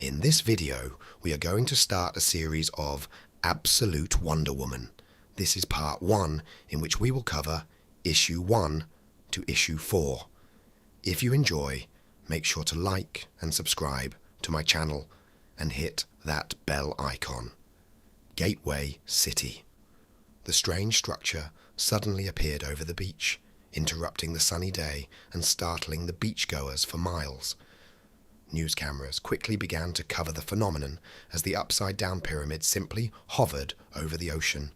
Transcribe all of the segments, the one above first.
In this video, we are going to start a series of Absolute Wonder Woman. This is part 1, in which we will cover issue 1 to issue 4. If you enjoy, make sure to like and subscribe to my channel and hit that bell icon. Gateway City. The strange structure suddenly appeared over the beach, interrupting the sunny day and startling the beachgoers for miles. News cameras quickly began to cover the phenomenon as the upside-down pyramid simply hovered over the ocean.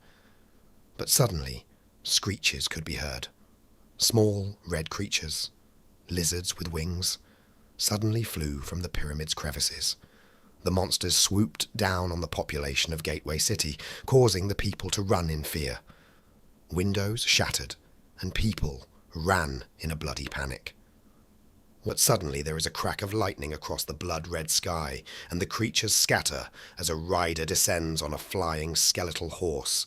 But suddenly, screeches could be heard. Small, red creatures, lizards with wings, suddenly flew from the pyramid's crevices. The monsters swooped down on the population of Gateway City, causing the people to run in fear. Windows shattered, and people ran in a bloody panic. But suddenly there is a crack of lightning across the blood-red sky, and the creatures scatter as a rider descends on a flying skeletal horse.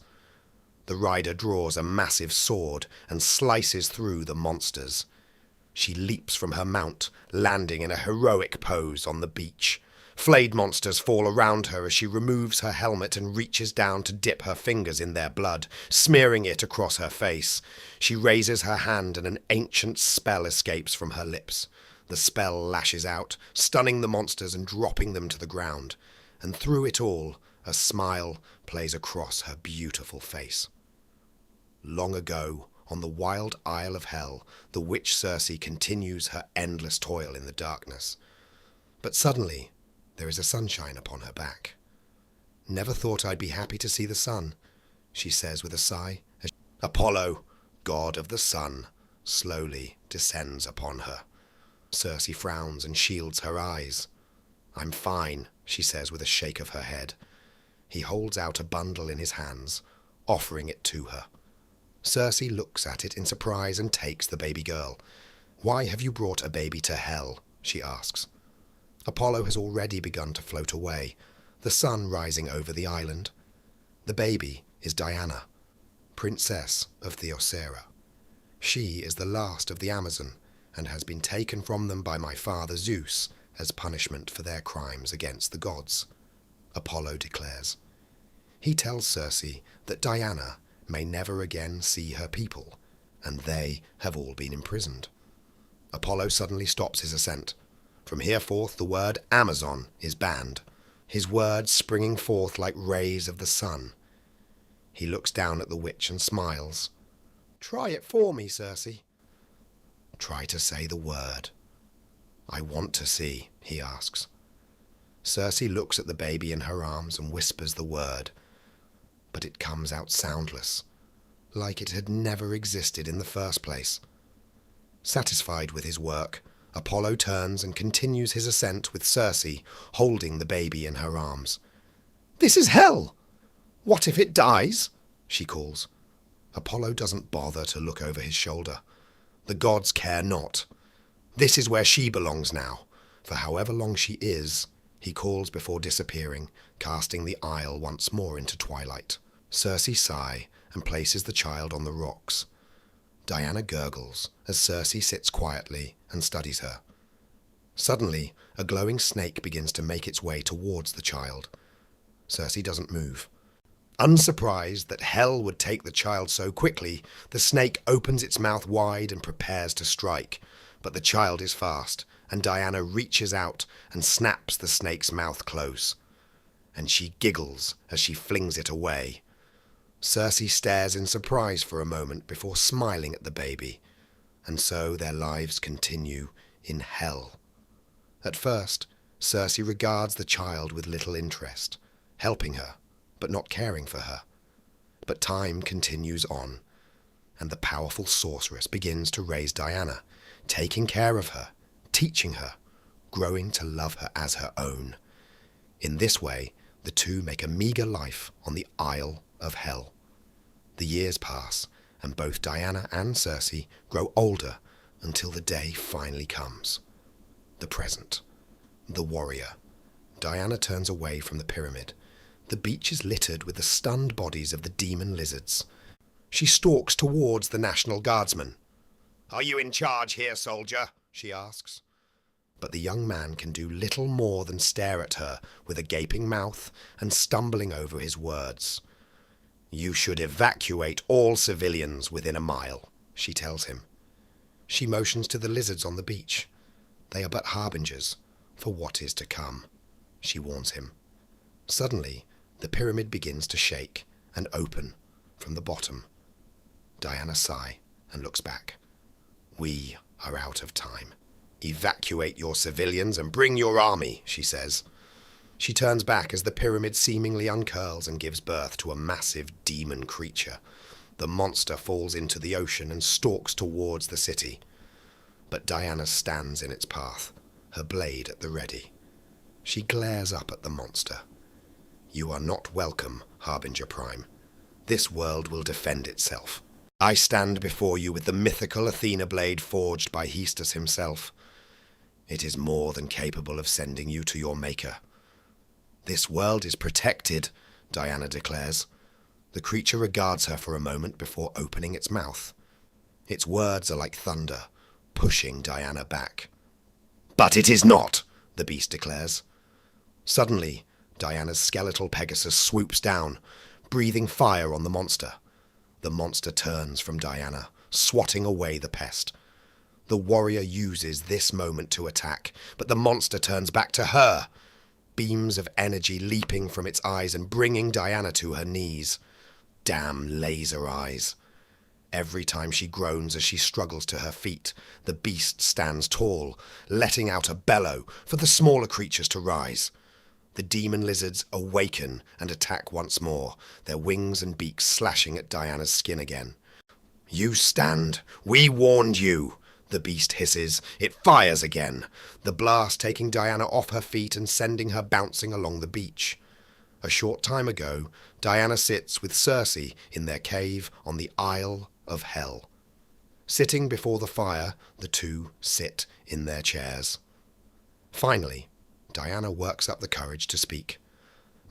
The rider draws a massive sword and slices through the monsters. She leaps from her mount, landing in a heroic pose on the beach. Flayed monsters fall around her as she removes her helmet and reaches down to dip her fingers in their blood, smearing it across her face. She raises her hand and an ancient spell escapes from her lips. The spell lashes out, stunning the monsters and dropping them to the ground. And through it all, a smile plays across her beautiful face. Long ago, on the wild Isle of Hell, the witch Circe continues her endless toil in the darkness. But suddenly, there is a sunshine upon her back. "Never thought I'd be happy to see the sun," she says with a sigh. Apollo, god of the sun, slowly descends upon her. Circe frowns and shields her eyes. "I'm fine," she says with a shake of her head. He holds out a bundle in his hands, offering it to her. Circe looks at it in surprise and takes the baby girl. "Why have you brought a baby to hell?" she asks. Apollo has already begun to float away, the sun rising over the island. The baby is Diana, princess of Theosera. She is the last of the Amazon, and has been taken from them by my father Zeus as punishment for their crimes against the gods, Apollo declares. He tells Circe that Diana may never again see her people, and they have all been imprisoned. Apollo suddenly stops his ascent. From here forth the word Amazon is banned, his words springing forth like rays of the sun. He looks down at the witch and smiles. "Try it for me, Circe." "Try to say the word." "I want to see," he asks. Circe looks at the baby in her arms and whispers the word, but it comes out soundless, like it had never existed in the first place. Satisfied with his work, Apollo turns and continues his ascent with Circe holding the baby in her arms. "This is hell! What if it dies?" she calls. Apollo doesn't bother to look over his shoulder. The gods care not. This is where she belongs now, for however long she is, he calls before disappearing, casting the isle once more into twilight. Circe sighs and places the child on the rocks. Diana gurgles as Circe sits quietly and studies her. Suddenly, a glowing snake begins to make its way towards the child. Circe doesn't move. Unsurprised that hell would take the child so quickly, the snake opens its mouth wide and prepares to strike. But the child is fast, and Diana reaches out and snaps the snake's mouth close. And she giggles as she flings it away. Circe stares in surprise for a moment before smiling at the baby. And so their lives continue in hell. At first, Circe regards the child with little interest, helping her, but not caring for her. But time continues on, and the powerful sorceress begins to raise Diana, taking care of her, teaching her, growing to love her as her own. In this way, the two make a meager life on the Isle of Hell. The years pass, and both Diana and Circe grow older until the day finally comes. The present. The warrior. Diana turns away from the pyramid. The beach is littered with the stunned bodies of the demon lizards. She stalks towards the National Guardsman. "Are you in charge here, soldier?" she asks. But the young man can do little more than stare at her with a gaping mouth and stumbling over his words. "You should evacuate all civilians within a mile," she tells him. She motions to the lizards on the beach. They are but harbingers for what is to come, she warns him. Suddenly, the pyramid begins to shake and open from the bottom. Diana sighs and looks back. "We are out of time. Evacuate your civilians and bring your army," she says. She turns back as the pyramid seemingly uncurls and gives birth to a massive demon creature. The monster falls into the ocean and stalks towards the city. But Diana stands in its path, her blade at the ready. She glares up at the monster. "You are not welcome, Harbinger Prime. This world will defend itself. I stand before you with the mythical Athena blade forged by Hestus himself. It is more than capable of sending you to your maker." "This world is protected," Diana declares. The creature regards her for a moment before opening its mouth. Its words are like thunder, pushing Diana back. "But it is not," the beast declares. Suddenly, Diana's skeletal Pegasus swoops down, breathing fire on the monster. The monster turns from Diana, swatting away the pest. The warrior uses this moment to attack, but the monster turns back to her, beams of energy leaping from its eyes and bringing Diana to her knees. Damn laser eyes. Every time she groans as she struggles to her feet, the beast stands tall, letting out a bellow for the smaller creatures to rise. The demon lizards awaken and attack once more, their wings and beaks slashing at Diana's skin again. "You stand! We warned you!" the beast hisses. It fires again, the blast taking Diana off her feet and sending her bouncing along the beach. A short time ago, Diana sits with Circe in their cave on the Isle of Hell. Sitting before the fire, the two sit in their chairs. Finally, Diana works up the courage to speak.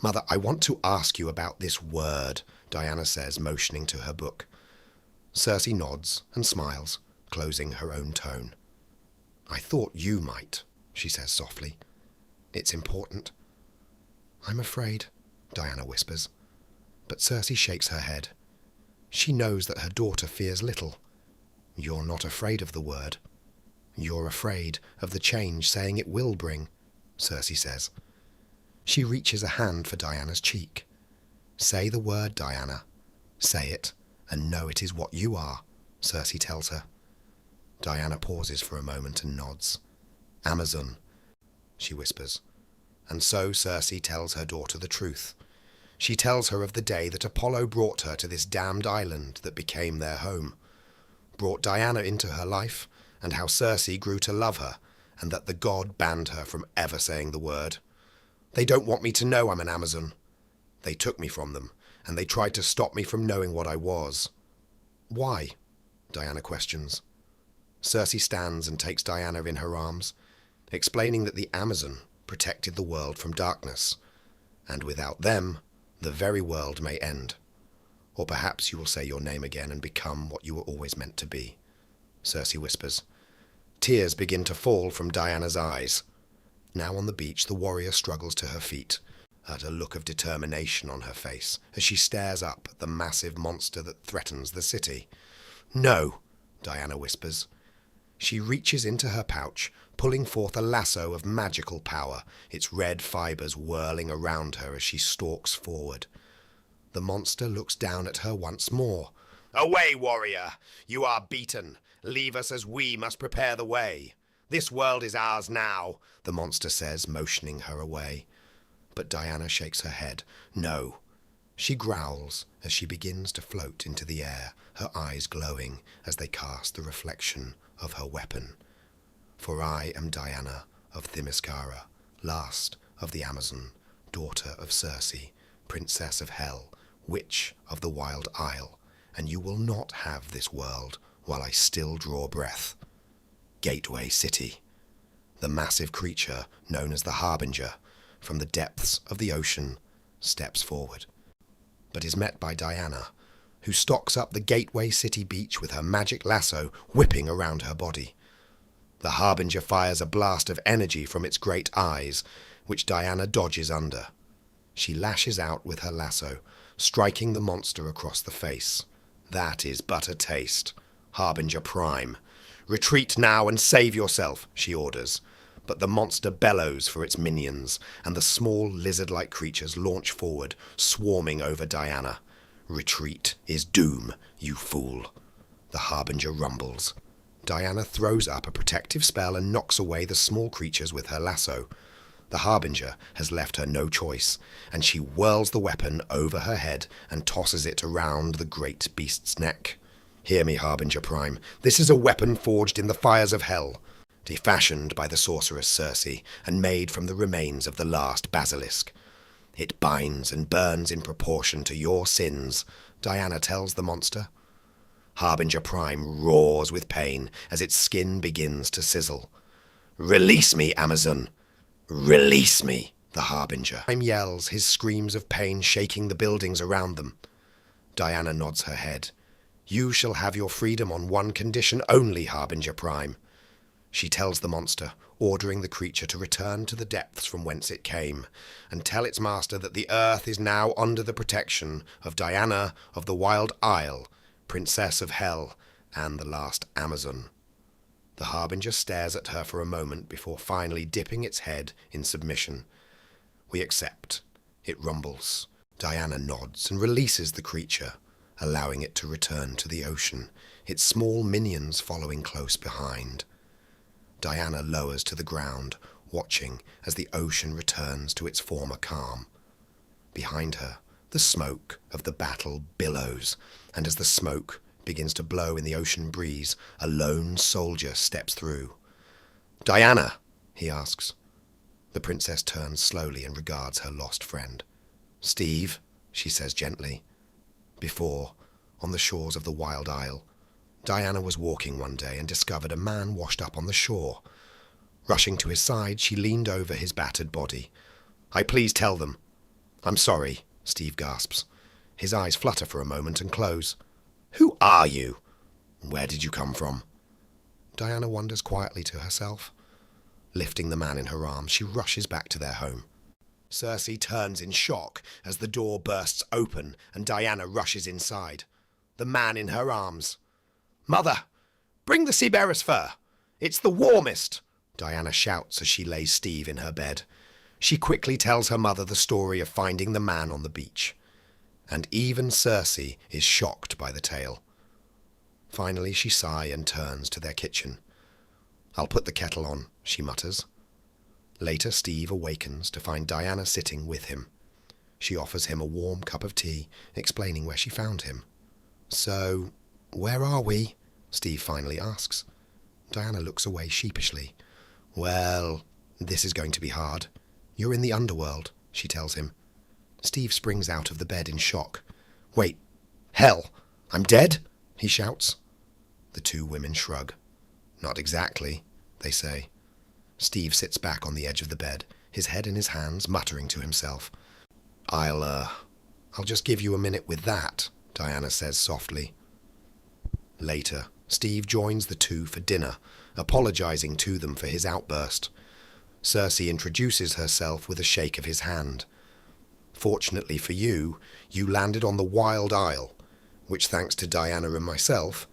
"Mother, I want to ask you about this word," Diana says, motioning to her book. Circe nods and smiles, closing her own tone. "I thought you might," she says softly. "It's important." "I'm afraid," Diana whispers. But Circe shakes her head. She knows that her daughter fears little. "You're not afraid of the word. You're afraid of the change saying it will bring," Circe says. She reaches a hand for Diana's cheek. "Say the word, Diana. Say it, and know it is what you are," Circe tells her. Diana pauses for a moment and nods. "Amazon," she whispers. And so Circe tells her daughter the truth. She tells her of the day that Apollo brought her to this damned island that became their home, brought Diana into her life, and how Circe grew to love her, and that the god banned her from ever saying the word. "They don't want me to know I'm an Amazon. They took me from them, and they tried to stop me from knowing what I was." "Why?" Diana questions. Circe stands and takes Diana in her arms, explaining that the Amazon protected the world from darkness, and without them, the very world may end. Or perhaps you will say your name again and become what you were always meant to be, Circe whispers. Tears begin to fall from Diana's eyes. Now on the beach, the warrior struggles to her feet, at a look of determination on her face, as she stares up at the massive monster that threatens the city. "No," Diana whispers. She reaches into her pouch, pulling forth a lasso of magical power, its red fibers whirling around her as she stalks forward. The monster looks down at her once more. "Away, warrior! You are beaten. Leave us as we must prepare the way. This world is ours now," the monster says, motioning her away. But Diana shakes her head. "No." She growls as she begins to float into the air, her eyes glowing as they cast the reflection of her weapon. "For I am Diana of Themyscira, last of the Amazon, daughter of Circe, princess of Hell, witch of the Wild Isle, and you will not have this world while I still draw breath." Gateway City. The massive creature known as the Harbinger, from the depths of the ocean, steps forward, but is met by Diana, who stalks up the Gateway City beach with her magic lasso whipping around her body. The Harbinger fires a blast of energy from its great eyes, which Diana dodges under. She lashes out with her lasso, striking the monster across the face. That is but a taste. Harbinger Prime. Retreat now and save yourself, she orders. But the monster bellows for its minions, and the small lizard-like creatures launch forward, swarming over Diana. Retreat is doom, you fool. The Harbinger rumbles. Diana throws up a protective spell and knocks away the small creatures with her lasso. The Harbinger has left her no choice, and she whirls the weapon over her head and tosses it around the great beast's neck. Hear me, Harbinger Prime. This is a weapon forged in the fires of hell, defashioned by the sorceress Circe, and made from the remains of the last basilisk. It binds and burns in proportion to your sins, Diana tells the monster. Harbinger Prime roars with pain as its skin begins to sizzle. Release me, Amazon! Release me, the Harbinger Prime yells, his screams of pain shaking the buildings around them. Diana nods her head. You shall have your freedom on one condition only, Harbinger Prime. She tells the monster, ordering the creature to return to the depths from whence it came, and tell its master that the earth is now under the protection of Diana of the Wild Isle, Princess of Hell, and the last Amazon. The Harbinger stares at her for a moment before finally dipping its head in submission. We accept. It rumbles. Diana nods and releases the creature, allowing it to return to the ocean, its small minions following close behind. Diana lowers to the ground, watching as the ocean returns to its former calm. Behind her, the smoke of the battle billows, and as the smoke begins to blow in the ocean breeze, a lone soldier steps through. Diana, he asks. The princess turns slowly and regards her lost friend. Steve, she says gently. Before, on the shores of the Wild Isle, Diana was walking one day and discovered a man washed up on the shore. Rushing to his side, she leaned over his battered body. Please tell them. I'm sorry, Steve gasps. His eyes flutter for a moment and close. Who are you? Where did you come from? Diana wonders quietly to herself. Lifting the man in her arms, she rushes back to their home. Circe turns in shock as the door bursts open and Diana rushes inside. The man in her arms. Mother, bring the Ciberus fur. It's the warmest, Diana shouts as she lays Steve in her bed. She quickly tells her mother the story of finding the man on the beach. And even Circe is shocked by the tale. Finally she sighs and turns to their kitchen. I'll put the kettle on, she mutters. Later Steve awakens to find Diana sitting with him. She offers him a warm cup of tea, explaining where she found him. So, where are we? Steve finally asks. Diana looks away sheepishly. Well, this is going to be hard. You're in the underworld, she tells him. Steve springs out of the bed in shock. Wait, hell, I'm dead? He shouts. The two women shrug. Not exactly, they say. Steve sits back on the edge of the bed, his head in his hands, muttering to himself. I'll just give you a minute with that, Diana says softly. Later, Steve joins the two for dinner, apologizing to them for his outburst. Circe introduces herself with a shake of his hand. Fortunately for you, you landed on the Wild Isle, which, thanks to Diana and myself,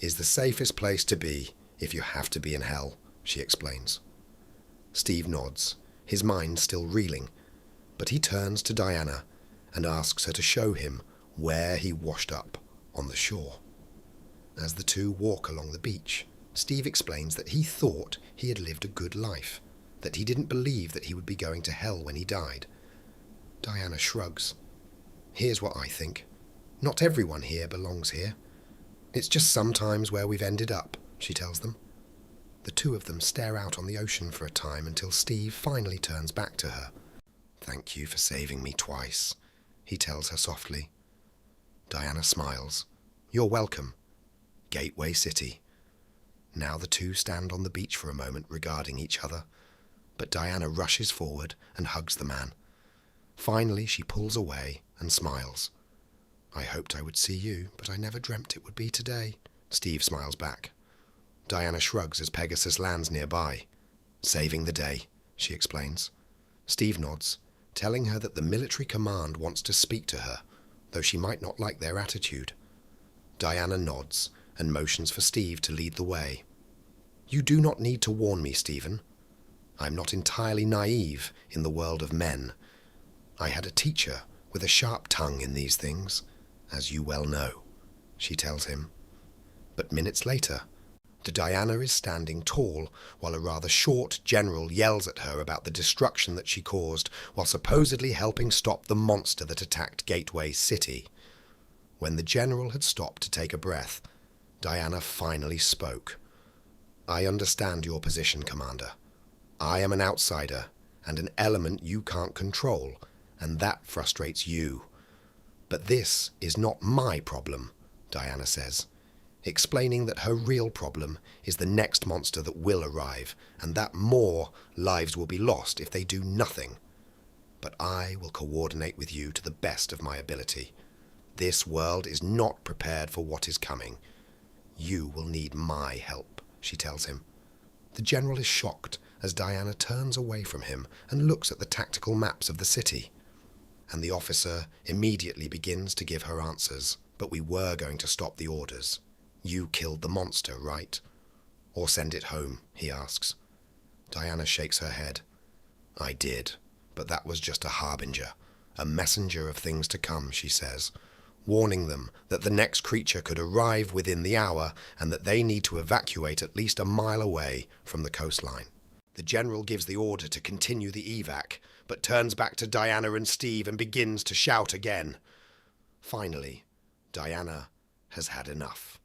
is the safest place to be if you have to be in hell, she explains. Steve nods, his mind still reeling, but he turns to Diana and asks her to show him where he washed up on the shore. As the two walk along the beach, Steve explains that he thought he had lived a good life, that he didn't believe that he would be going to hell when he died. Diana shrugs. Here's what I think. Not everyone here belongs here. It's just sometimes where we've ended up, she tells them. The two of them stare out on the ocean for a time until Steve finally turns back to her. Thank you for saving me twice, he tells her softly. Diana smiles. You're welcome. Gateway City. Now the two stand on the beach for a moment regarding each other, but Diana rushes forward and hugs the man. Finally she pulls away and smiles. I hoped I would see you, but I never dreamt it would be today, Steve smiles back. Diana shrugs as Pegasus lands nearby. Saving the day, she explains. Steve nods, telling her that the military command wants to speak to her, though she might not like their attitude. Diana nods and motions for Steve to lead the way. You do not need to warn me, Stephen. I'm not entirely naive in the world of men. I had a teacher with a sharp tongue in these things, as you well know, she tells him. But minutes later, Diana is standing tall while a rather short general yells at her about the destruction that she caused while supposedly helping stop the monster that attacked Gateway City. When the general had stopped to take a breath, Diana finally spoke. I understand your position, Commander. I am an outsider and an element you can't control, and that frustrates you. But this is not my problem, Diana says, explaining that her real problem is the next monster that will arrive, and that more lives will be lost if they do nothing. But I will coordinate with you to the best of my ability. This world is not prepared for what is coming. You will need my help, she tells him. The general is shocked as Diana turns away from him and looks at the tactical maps of the city. And the officer immediately begins to give her answers. But we were going to stop the orders. You killed the monster, right? Or send it home, he asks. Diana shakes her head. I did, but that was just a harbinger, a messenger of things to come, she says, warning them that the next creature could arrive within the hour and that they need to evacuate at least a mile away from the coastline. The general gives the order to continue the evac, but turns back to Diana and Steve and begins to shout again. Finally, Diana has had enough.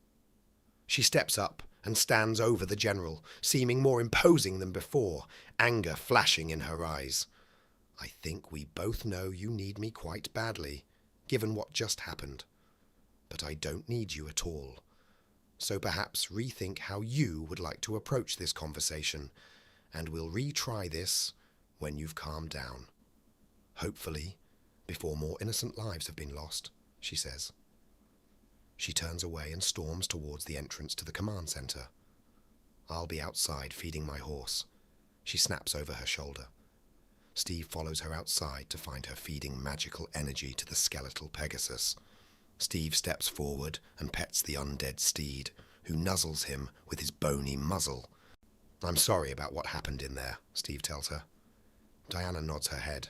She steps up and stands over the general, seeming more imposing than before, anger flashing in her eyes. I think we both know you need me quite badly, given what just happened. But I don't need you at all. So perhaps rethink how you would like to approach this conversation, and we'll retry this when you've calmed down. Hopefully, before more innocent lives have been lost, she says. She turns away and storms towards the entrance to the command center. I'll be outside feeding my horse. She snaps over her shoulder. Steve follows her outside to find her feeding magical energy to the skeletal Pegasus. Steve steps forward and pets the undead steed, who nuzzles him with his bony muzzle. I'm sorry about what happened in there, Steve tells her. Diana nods her head.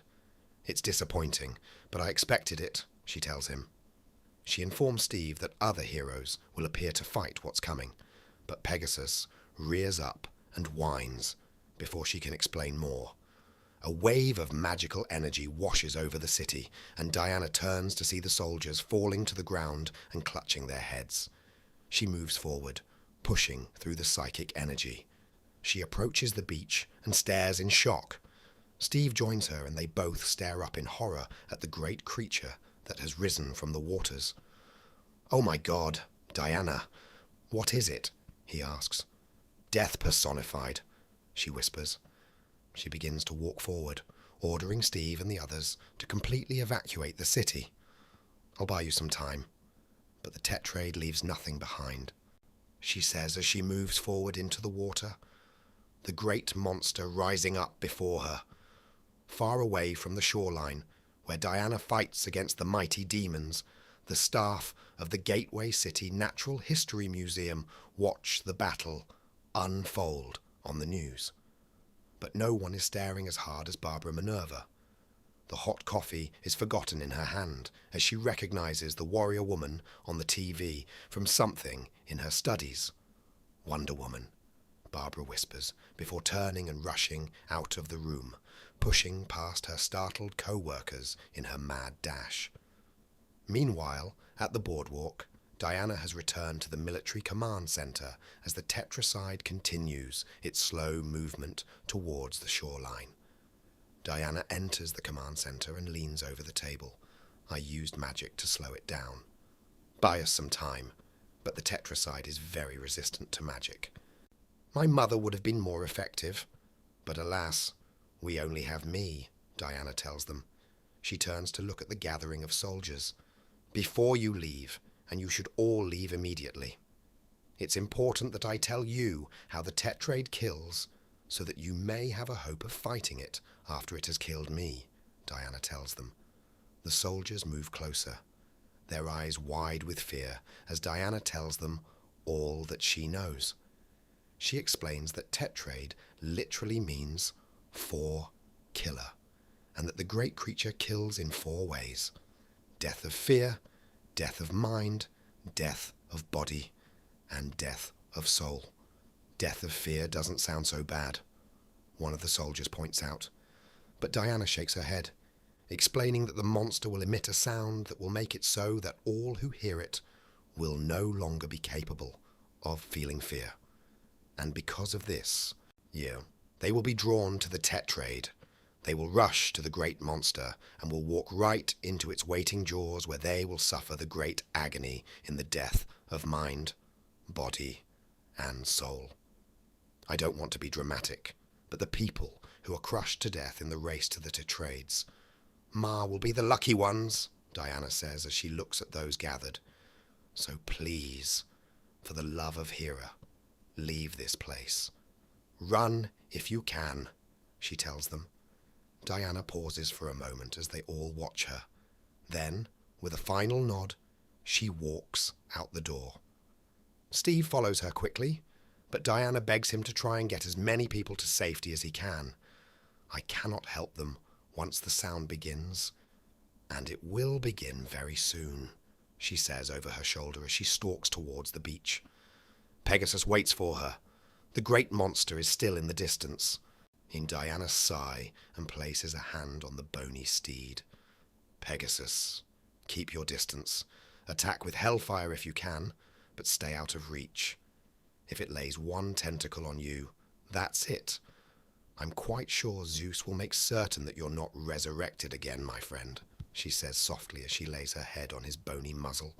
It's disappointing, but I expected it, she tells him. She informs Steve that other heroes will appear to fight what's coming, but Pegasus rears up and whines before she can explain more. A wave of magical energy washes over the city, and Diana turns to see the soldiers falling to the ground and clutching their heads. She moves forward, pushing through the psychic energy. She approaches the beach and stares in shock. Steve joins her and they both stare up in horror at the great creature that has risen from the waters. Oh my God, Diana, what is it? He asks. Death personified, she whispers. She begins to walk forward, ordering Steve and the others to completely evacuate the city. I'll buy you some time, but the Tetrade leaves nothing behind, she says as she moves forward into the water, the great monster rising up before her. Far away from the shoreline, where Diana fights against the mighty demons, the staff of the Gateway City Natural History Museum watch the battle unfold on the news. But no one is staring as hard as Barbara Minerva. The hot coffee is forgotten in her hand as she recognizes the warrior woman on the TV from something in her studies. Wonder Woman, Barbara whispers before turning and rushing out of the room, pushing past her startled co-workers in her mad dash. Meanwhile, at the boardwalk, Diana has returned to the military command center as the Tetracide continues its slow movement towards the shoreline. Diana enters the command center and leans over the table. I used magic to slow it down. Buy us some time, but the Tetracide is very resistant to magic. My mother would have been more effective, but alas, we only have me, Diana tells them. She turns to look at the gathering of soldiers. Before you leave, and you should all leave immediately. It's important that I tell you how the tetrade kills so that you may have a hope of fighting it after it has killed me, Diana tells them. The soldiers move closer, their eyes wide with fear as Diana tells them all that she knows. She explains that tetrade literally means 4 killer, and that the great creature kills in 4 ways: death of fear, death of mind, death of body, and death of soul. Death of fear doesn't sound so bad, one of the soldiers points out, but Diana shakes her head, explaining that the monster will emit a sound that will make it so that all who hear it will no longer be capable of feeling fear. And because of this, they will be drawn to the tetrade. They will rush to the great monster and will walk right into its waiting jaws, where they will suffer the great agony in the death of mind, body, and soul. I don't want to be dramatic, but the people who are crushed to death in the race to the tetrades, Ma will be the lucky ones, Diana says as she looks at those gathered. So please, for the love of Hera, leave this place. Run if you can, she tells them. Diana pauses for a moment as they all watch her. Then, with a final nod, she walks out the door. Steve follows her quickly, but Diana begs him to try and get as many people to safety as he can. I cannot help them once the sound begins, and it will begin very soon, she says over her shoulder as she stalks towards the beach. Pegasus waits for her. The great monster is still in the distance. Diana sighs and places a hand on the bony steed. Pegasus, keep your distance. Attack with hellfire if you can, but stay out of reach. If it lays one tentacle on you, that's it. I'm quite sure Zeus will make certain that you're not resurrected again, my friend, she says softly as she lays her head on his bony muzzle.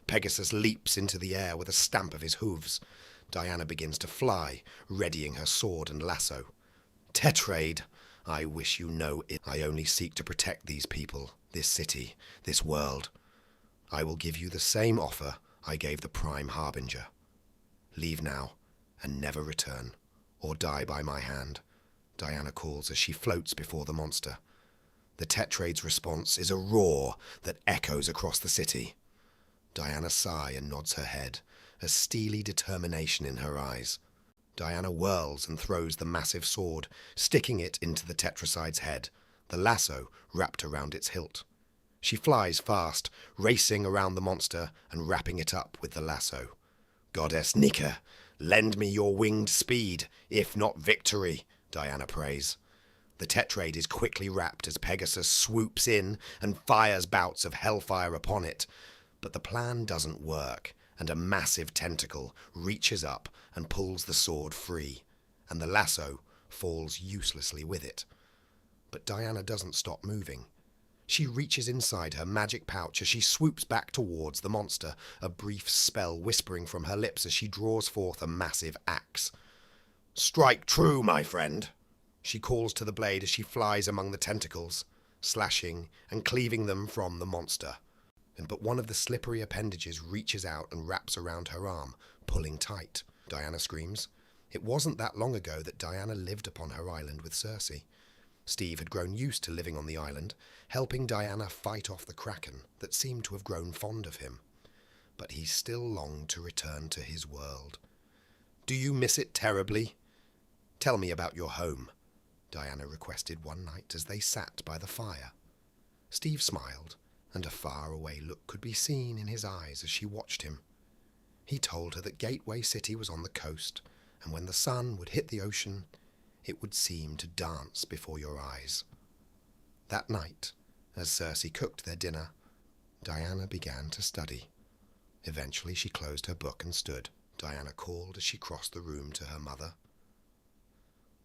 Pegasus leaps into the air with a stamp of his hooves. Diana begins to fly, readying her sword and lasso. Tetrade, I wish you know it. I only seek to protect these people, this city, this world. I will give you the same offer I gave the Prime Harbinger. Leave now, and never return, or die by my hand, Diana calls as she floats before the monster. The tetrade's response is a roar that echoes across the city. Diana sighs and nods her head, a steely determination in her eyes. Diana whirls and throws the massive sword, sticking it into the tetracide's head, the lasso wrapped around its hilt. She flies fast, racing around the monster and wrapping it up with the lasso. Goddess Nika, lend me your winged speed, if not victory, Diana prays. The tetrade is quickly wrapped as Pegasus swoops in and fires bouts of hellfire upon it. But the plan doesn't work, and a massive tentacle reaches up and pulls the sword free, and the lasso falls uselessly with it. But Diana doesn't stop moving. She reaches inside her magic pouch as she swoops back towards the monster, a brief spell whispering from her lips as she draws forth a massive axe. Strike true, my friend, she calls to the blade as she flies among the tentacles, slashing and cleaving them from the monster. But one of the slippery appendages reaches out and wraps around her arm, pulling tight. Diana screams. It wasn't that long ago that Diana lived upon her island with Circe. Steve had grown used to living on the island, helping Diana fight off the kraken that seemed to have grown fond of him. But he still longed to return to his world. Do you miss it terribly? Tell me about your home, Diana requested one night as they sat by the fire. Steve smiled, and a faraway look could be seen in his eyes as she watched him. He told her that Gateway City was on the coast, and when the sun would hit the ocean, it would seem to dance before your eyes. That night, as Circe cooked their dinner, Diana began to study. Eventually she closed her book and stood. Diana called as she crossed the room to her mother.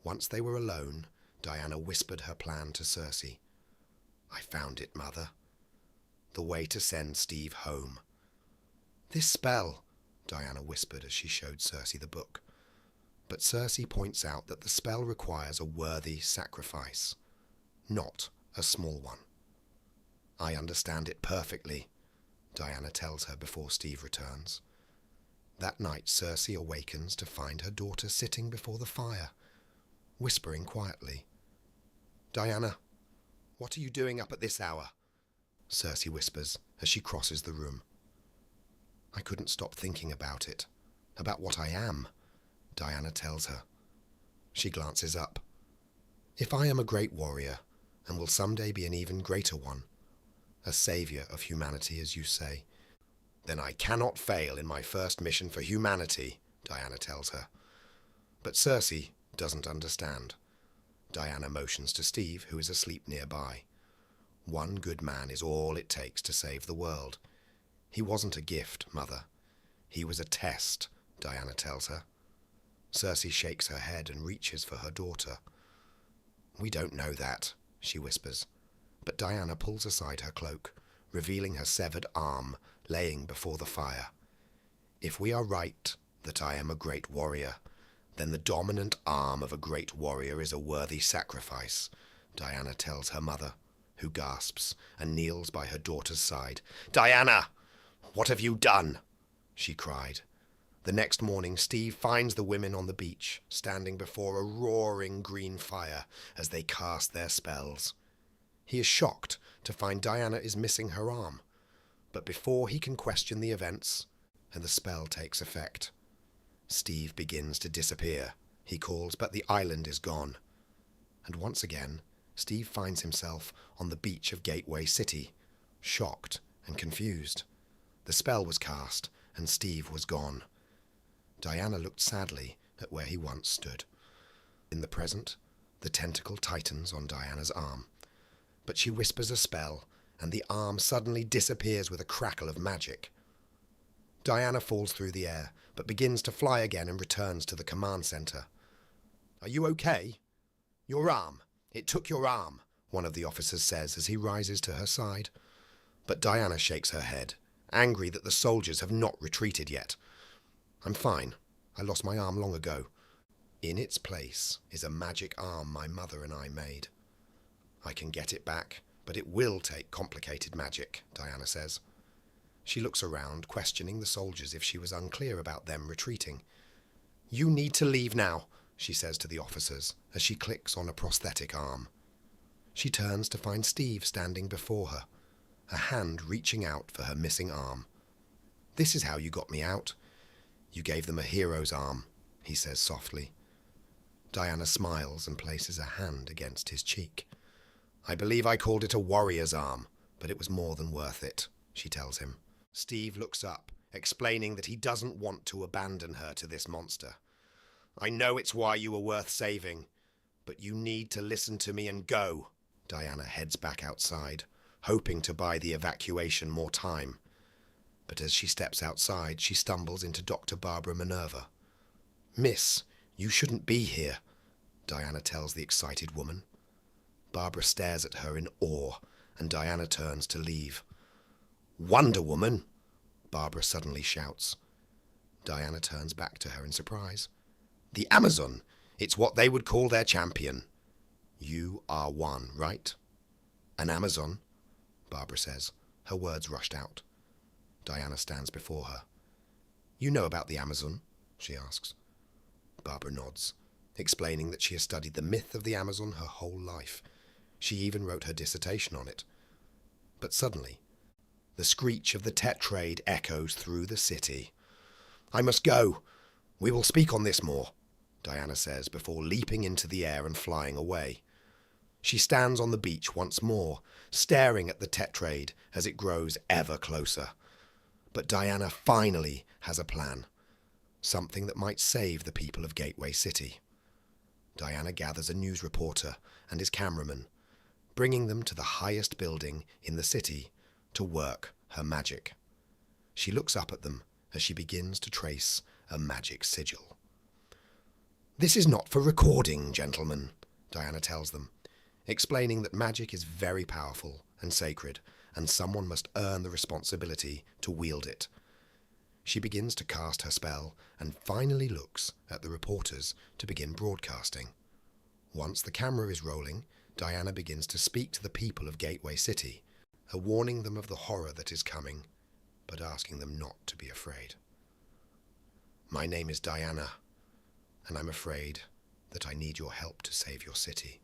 Once they were alone, Diana whispered her plan to Circe. I found it, Mother. The way to send Steve home. This spell, Diana whispered as she showed Circe the book. But Circe points out that the spell requires a worthy sacrifice, not a small one. I understand it perfectly, Diana tells her before Steve returns. That night Circe awakens to find her daughter sitting before the fire, whispering quietly. "Diana, what are you doing up at this hour?" Circe whispers as she crosses the room. "I couldn't stop thinking about it, about what I am," Diana tells her. She glances up. "If I am a great warrior, and will someday be an even greater one, a saviour of humanity, as you say, then I cannot fail in my first mission for humanity," Diana tells her. But Circe doesn't understand. Diana motions to Steve, who is asleep nearby. One good man is all it takes to save the world. He wasn't a gift, Mother. He was a test, Diana tells her. Circe shakes her head and reaches for her daughter. "We don't know that," she whispers, but Diana pulls aside her cloak, revealing her severed arm laying before the fire. "If we are right that I am a great warrior, then the dominant arm of a great warrior is a worthy sacrifice," Diana tells her mother, who gasps and kneels by her daughter's side. "Diana, what have you done?" she cried. The next morning, Steve finds the women on the beach, standing before a roaring green fire as they cast their spells. He is shocked to find Diana is missing her arm, but before he can question the events, and the spell takes effect, Steve begins to disappear. He calls, but the island is gone. And once again, Steve finds himself on the beach of Gateway City, shocked and confused. The spell was cast, and Steve was gone. Diana looked sadly at where he once stood. In the present, the tentacle tightens on Diana's arm, but she whispers a spell, and the arm suddenly disappears with a crackle of magic. Diana falls through the air, but begins to fly again and returns to the command center. "Are you okay?" "Your arm. It took your arm," one of the officers says as he rises to her side. But Diana shakes her head, angry that the soldiers have not retreated yet. "I'm fine. I lost my arm long ago. In its place is a magic arm my mother and I made. I can get it back, but it will take complicated magic," Diana says. She looks around, questioning the soldiers if she was unclear about them retreating. "You need to leave now," she says to the officers as she clicks on a prosthetic arm. She turns to find Steve standing before her, a hand reaching out for her missing arm. "This is how you got me out. You gave them a hero's arm," he says softly. Diana smiles and places a hand against his cheek. "I believe I called it a warrior's arm, but it was more than worth it," she tells him. Steve looks up, explaining that he doesn't want to abandon her to this monster. "I know it's why you were worth saving, but you need to listen to me and go." Diana heads back outside, hoping to buy the evacuation more time. But as she steps outside, she stumbles into Dr. Barbara Minerva. "Miss, you shouldn't be here," Diana tells the excited woman. Barbara stares at her in awe, and Diana turns to leave. "Wonder Woman!" Barbara suddenly shouts. Diana turns back to her in surprise. "The Amazon! It's what they would call their champion. You are one, right?" "An Amazon," Barbara says, her words rushed out. Diana stands before her. "You know about the Amazon?" she asks. Barbara nods, explaining that she has studied the myth of the Amazon her whole life. She even wrote her dissertation on it. But suddenly, the screech of the tetrade echoes through the city. "I must go. We will speak on this more," Diana says before leaping into the air and flying away. She stands on the beach once more, staring at the tetrade as it grows ever closer. But Diana finally has a plan, something that might save the people of Gateway City. Diana gathers a news reporter and his cameraman, bringing them to the highest building in the city to work her magic. She looks up at them as she begins to trace a magic sigil. "This is not for recording, gentlemen," Diana tells them, explaining that magic is very powerful and sacred, and someone must earn the responsibility to wield it. She begins to cast her spell and finally looks at the reporters to begin broadcasting. Once the camera is rolling, Diana begins to speak to the people of Gateway City, warning them of the horror that is coming, but asking them not to be afraid. My name is Diana, and I'm afraid that I need your help to save your city.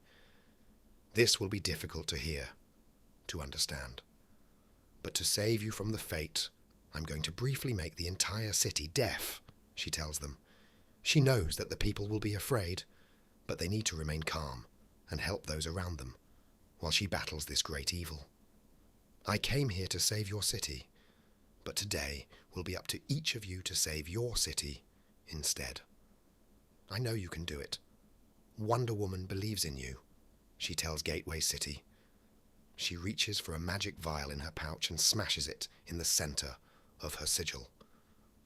This will be difficult to hear, to understand. But to save you from the fate, I'm going to briefly make the entire city deaf, she tells them. She knows that the people will be afraid, but they need to remain calm and help those around them while she battles this great evil. I came here to save your city, but today will be up to each of you to save your city instead. I know you can do it. Wonder Woman believes in you, she tells Gateway City. She reaches for a magic vial in her pouch and smashes it in the center of her sigil.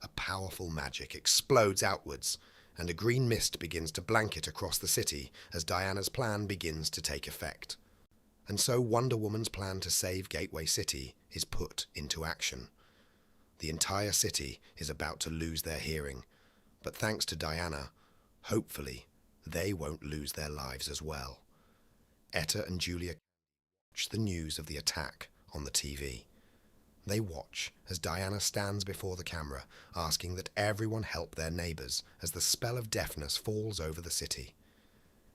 A powerful magic explodes outwards, and a green mist begins to blanket across the city as Diana's plan begins to take effect. And so Wonder Woman's plan to save Gateway City is put into action. The entire city is about to lose their hearing, but thanks to Diana, hopefully, they won't lose their lives as well. Etta and Julia watch the news of the attack on the TV. They watch as Diana stands before the camera, asking that everyone help their neighbours as the spell of deafness falls over the city.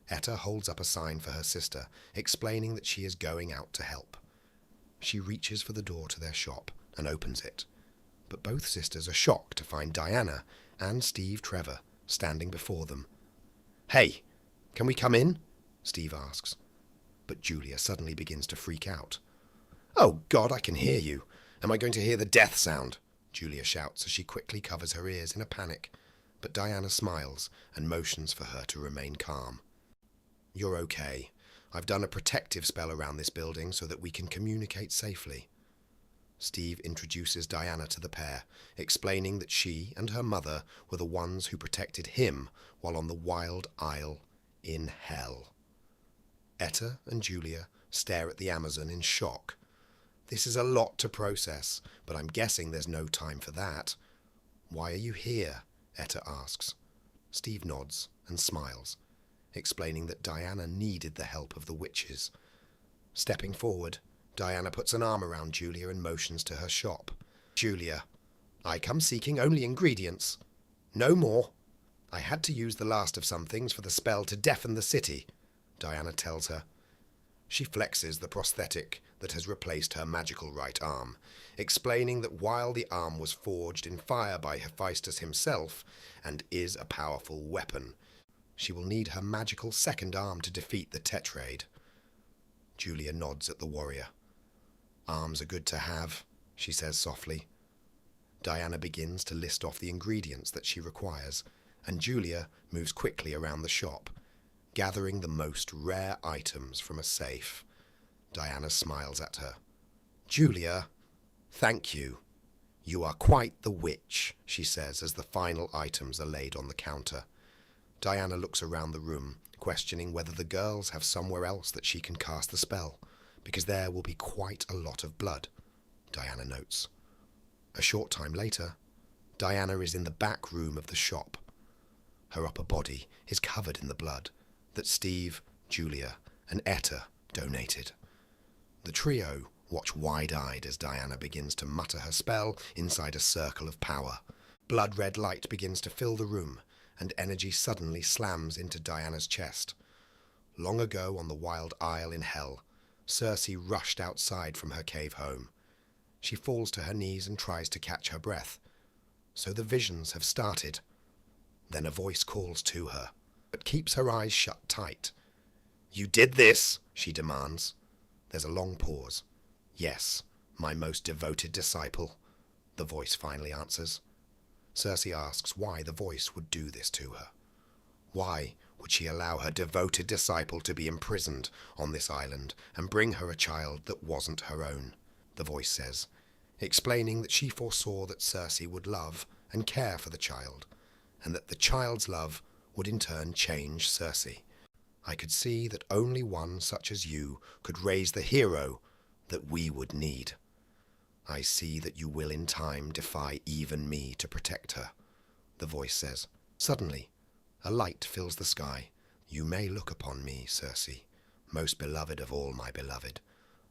Etta holds up a sign for her sister, explaining that she is going out to help. She reaches for the door to their shop and opens it, but both sisters are shocked to find Diana and Steve Trevor standing before them. "Hey, can we come in?" Steve asks. But Julia suddenly begins to freak out. "Oh God, I can hear you. Am I going to hear the death sound?" Julia shouts as she quickly covers her ears in a panic, but Diana smiles and motions for her to remain calm. "You're okay. I've done a protective spell around this building so that we can communicate safely." Steve introduces Diana to the pair, explaining that she and her mother were the ones who protected him while on the Wild Isle in hell. Etta and Julia stare at the Amazon in shock. This is a lot to process, but I'm guessing there's no time for that. "Why are you here?" Etta asks. Steve nods and smiles, explaining that Diana needed the help of the witches. Stepping forward, Diana puts an arm around Julia and motions to her shop. "Julia, I come seeking only ingredients. No more. I had to use the last of some things for the spell to deafen the city," Diana tells her. She flexes the prosthetic that has replaced her magical right arm, explaining that while the arm was forged in fire by Hephaestus himself and is a powerful weapon, she will need her magical second arm to defeat the Tetrade. Julia nods at the warrior. "Arms are good to have," she says softly. Diana begins to list off the ingredients that she requires, and Julia moves quickly around the shop, gathering the most rare items from a safe. Diana smiles at her. "Julia, thank you. You are quite the witch," she says as the final items are laid on the counter. Diana looks around the room, questioning whether the girls have somewhere else that she can cast the spell, because there will be quite a lot of blood, Diana notes. A short time later, Diana is in the back room of the shop. Her upper body is covered in the blood that Steve, Julia, and Etta donated. The trio watch wide-eyed as Diana begins to mutter her spell inside a circle of power. Blood-red light begins to fill the room, and energy suddenly slams into Diana's chest. Long ago on the Wild Isle in hell, Circe rushed outside from her cave home. She falls to her knees and tries to catch her breath. So the visions have started. Then a voice calls to her, but keeps her eyes shut tight. "You did this," she demands. There's a long pause. "Yes, my most devoted disciple," the voice finally answers. Circe asks why the voice would do this to her. Why would she allow her devoted disciple to be imprisoned on this island and bring her a child that wasn't her own? The voice says, explaining that she foresaw that Circe would love and care for the child, and that the child's love would in turn change Circe. "I could see that only one such as you could raise the hero that we would need. I see that you will in time defy even me to protect her," the voice says. Suddenly, a light fills the sky. "You may look upon me, Circe, most beloved of all my beloved.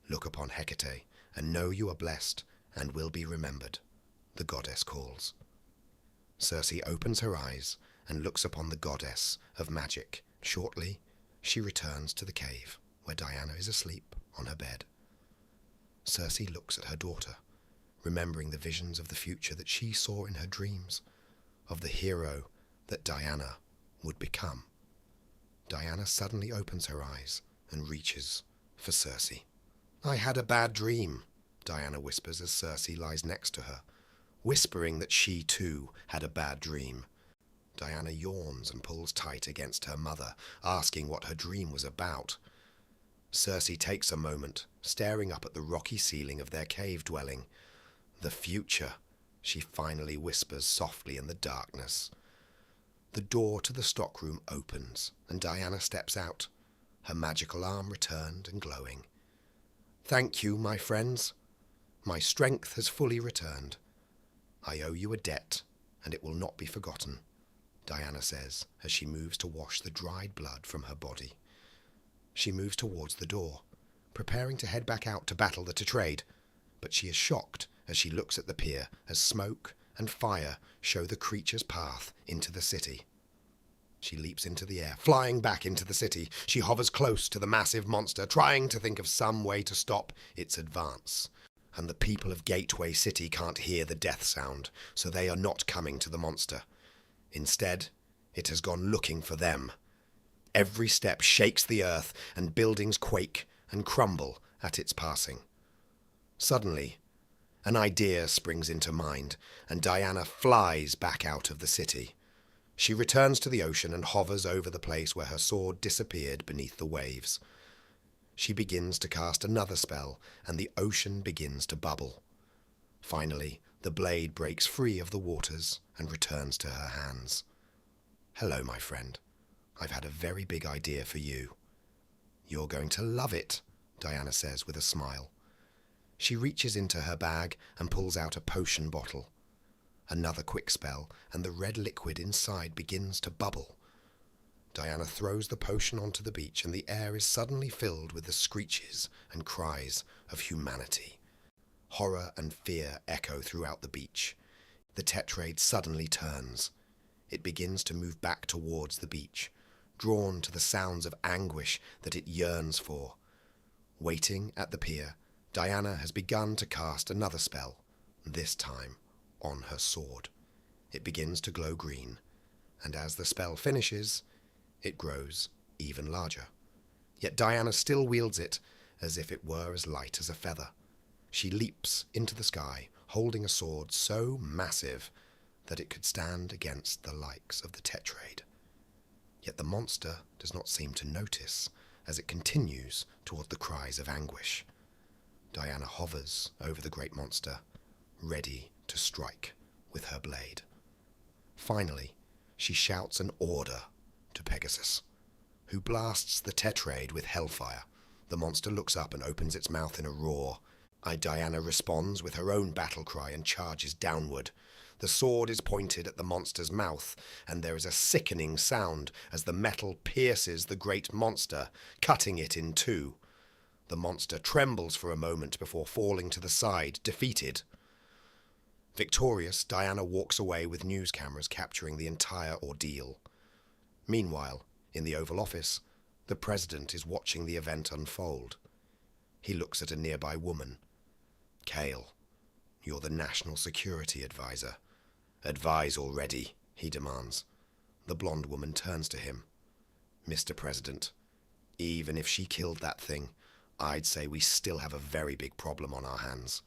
Look upon Hecate, and know you are blessed and will be remembered," the goddess calls. Cersei opens her eyes and looks upon the goddess of magic. Shortly, she returns to the cave, where Diana is asleep on her bed. Cersei looks at her daughter, remembering the visions of the future that she saw in her dreams, of the hero that Diana would become. Diana suddenly opens her eyes and reaches for Cersei. "I had a bad dream," Diana whispers as Cersei lies next to her, whispering that she too had a bad dream. Diana yawns and pulls tight against her mother, asking what her dream was about. Cersei takes a moment, staring up at the rocky ceiling of their cave dwelling. "The future," she finally whispers softly in the darkness. The door to the stockroom opens, and Diana steps out, her magical arm returned and glowing. "Thank you, my friends. My strength has fully returned. I owe you a debt, and it will not be forgotten," Diana says as she moves to wash the dried blood from her body. She moves towards the door, preparing to head back out to battle the Tetrade, but she is shocked as she looks at the pier as smoke and fire show the creature's path into the city. She leaps into the air, flying back into the city. She hovers close to the massive monster, trying to think of some way to stop its advance. And the people of Gateway City can't hear the death sound, so they are not coming to the monster. Instead, it has gone looking for them. Every step shakes the earth, and buildings quake and crumble at its passing. Suddenly, an idea springs into mind, and Diana flies back out of the city. She returns to the ocean and hovers over the place where her sword disappeared beneath the waves. She begins to cast another spell, and the ocean begins to bubble. Finally, the blade breaks free of the waters and returns to her hands. "Hello, my friend. I've had a very big idea for you." "You're going to love it," Diana says with a smile. She reaches into her bag and pulls out a potion bottle. Another quick spell, and the red liquid inside begins to bubble. Diana throws the potion onto the beach, and the air is suddenly filled with the screeches and cries of humanity. Horror and fear echo throughout the beach. The Tetrade suddenly turns. It begins to move back towards the beach, drawn to the sounds of anguish that it yearns for. Waiting at the pier, Diana has begun to cast another spell, this time on her sword. It begins to glow green, and as the spell finishes, it grows even larger. Yet Diana still wields it as if it were as light as a feather. She leaps into the sky, holding a sword so massive that it could stand against the likes of the Tetrade. Yet the monster does not seem to notice as it continues toward the cries of anguish. Diana hovers over the great monster, ready to strike with her blade. Finally, she shouts an order to Pegasus, who blasts the Tetrade with hellfire. The monster looks up and opens its mouth in a roar. Diana responds with her own battle cry and charges downward. The sword is pointed at the monster's mouth, and there is a sickening sound as the metal pierces the great monster, cutting it in two. The monster trembles for a moment before falling to the side, defeated. Victorious, Diana walks away with news cameras capturing the entire ordeal. Meanwhile, in the Oval Office, the president is watching the event unfold. He looks at a nearby woman. "Kale, you're the National Security Advisor. Advise already," he demands. The blonde woman turns to him. "Mr. President, even if she killed that thing, I'd say we still have a very big problem on our hands.